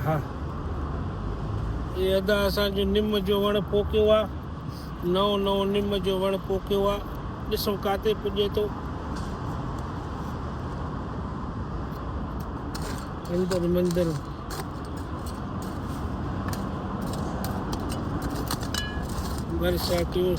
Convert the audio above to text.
हा ये अदा असांजो निम जो वण पोखियो आहे। नओं निम जो वण पोखियो आहे। ॾिसूं काथे पुॼे थो। अंदर मंदिर बरसातियूं